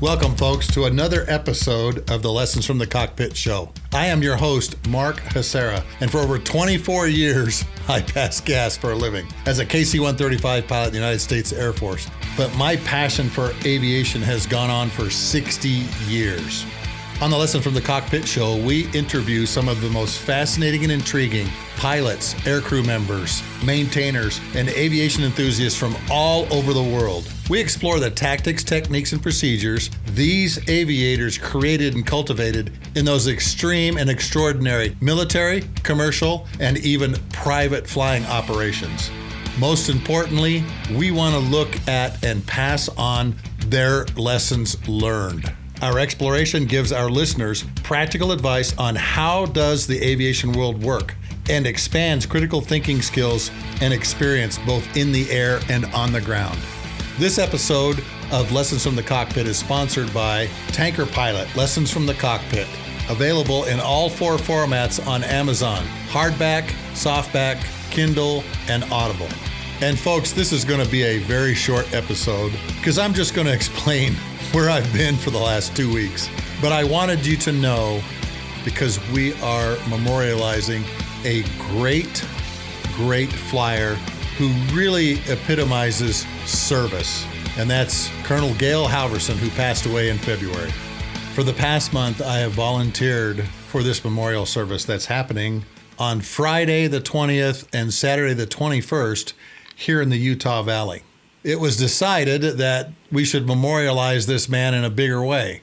Welcome, folks, to another episode of the Lessons from the Cockpit show. I am your host, Mark Halvorsen, and for over 24 years, I pass gas for a living as a KC-135 pilot in the United States Air Force. But my passion for aviation has gone on for 60 years. On the Lesson from the Cockpit show, we interview some of the most fascinating and intriguing pilots, aircrew members, maintainers, and aviation enthusiasts from all over the world. We explore the tactics, techniques, and procedures these aviators created and cultivated in those extreme and extraordinary military, commercial, and even private flying operations. Most importantly, we want to look at and pass on their lessons learned. Our exploration gives our listeners practical advice on how does the aviation world work and expands critical thinking skills and experience both in the air and on the ground. This episode of Lessons from the Cockpit is sponsored by Tanker Pilot, Lessons from the Cockpit, available in all 4 formats on Amazon: hardback, softback, Kindle, and Audible. And folks, this is going to be a very short episode because I'm just going to explain where I've been for the last 2 weeks. But I wanted you to know because we are memorializing a great flyer who really epitomizes service. And that's Colonel Gail Halvorsen, who passed away in February. For the past month, I have volunteered for this memorial service that's happening on Friday the 20th and Saturday the 21st here in the Utah Valley. It was decided that we should memorialize this man in a bigger way.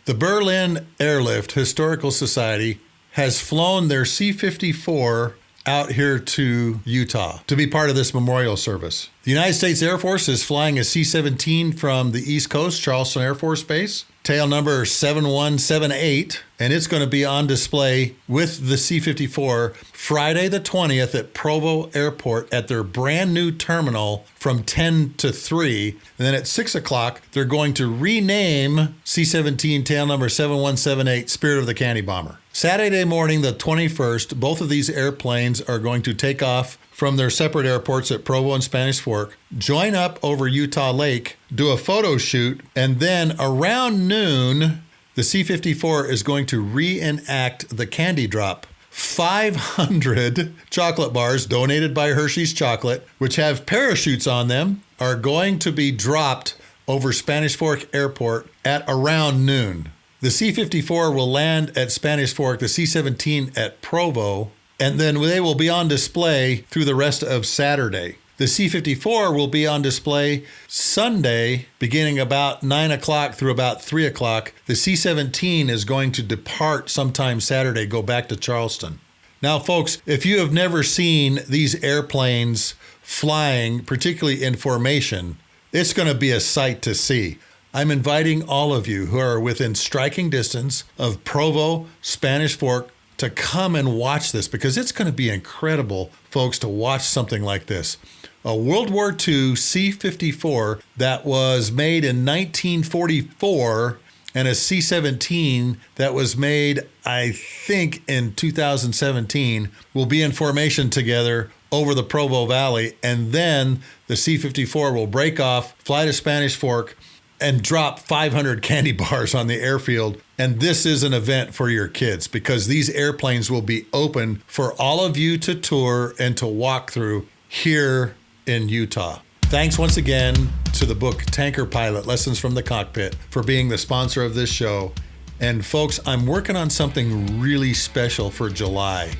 The Berlin Airlift Historical Society has flown their C-54 out here to Utah to be part of this memorial service. The United States Air Force is flying a C-17 from the East Coast, Charleston Air Force Base, tail number 7178, and it's going to be on display with the C-54 Friday the 20th at Provo Airport at their brand new terminal from 10 to 3. And then at 6 o'clock, they're going to rename C-17 tail number 7178 Spirit of the Candy Bomber. Saturday morning, the 21st, both of these airplanes are going to take off from their separate airports at Provo and Spanish Fork, join up over Utah Lake, do a photo shoot, and then around noon, the C-54 is going to re-enact the Candy Drop. 500 chocolate bars donated by Hershey's Chocolate, which have parachutes on them, are going to be dropped over Spanish Fork Airport at around noon. The C-54 will land at Spanish Fork, the C-17 at Provo, and then they will be on display through the rest of Saturday. The C-54 will be on display Sunday, beginning about 9 o'clock through about 3 o'clock. The C-17 is going to depart sometime Saturday, go back to Charleston. Now, folks, if you have never seen these airplanes flying, particularly in formation, it's going to be a sight to see. I'm inviting all of you who are within striking distance of Provo, Spanish Fork, to come and watch this because it's going to be incredible, folks, to watch something like this. A World War II C-54 that was made in 1944 and a C-17 that was made, I think, in 2017 will be in formation together over the Provo Valley, and then the C-54 will break off, fly to Spanish Fork, and drop 500 candy bars on the airfield. And this is an event for your kids because these airplanes will be open for all of you to tour and to walk through here in Utah. Thanks once again to the book Tanker Pilot, Lessons from the Cockpit, for being the sponsor of this show. And folks, I'm working on something really special for July.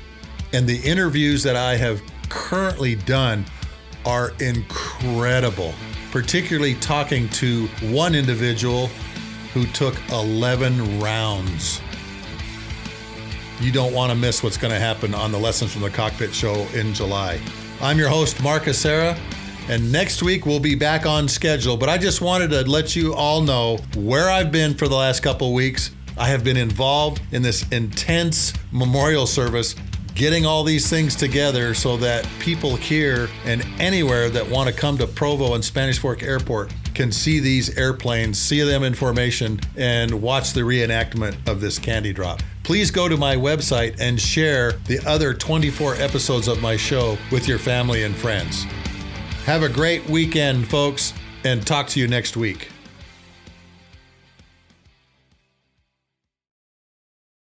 And the interviews that I have currently done are incredible, particularly talking to one individual who took 11 rounds. You don't want to miss what's going to happen on the Lessons from the Cockpit show in July. I'm your host, Mark Halvorsen, and next week we'll be back on schedule, but I just wanted to let you all know where I've been for the last couple weeks. I have been involved in this intense memorial service, getting all these things together so that people here and anywhere that want to come to Provo and Spanish Fork Airport can see these airplanes, see them in formation, and watch the reenactment of this candy drop. Please go to my website and share the other 24 episodes of my show with your family and friends. Have a great weekend, folks, and talk to you next week.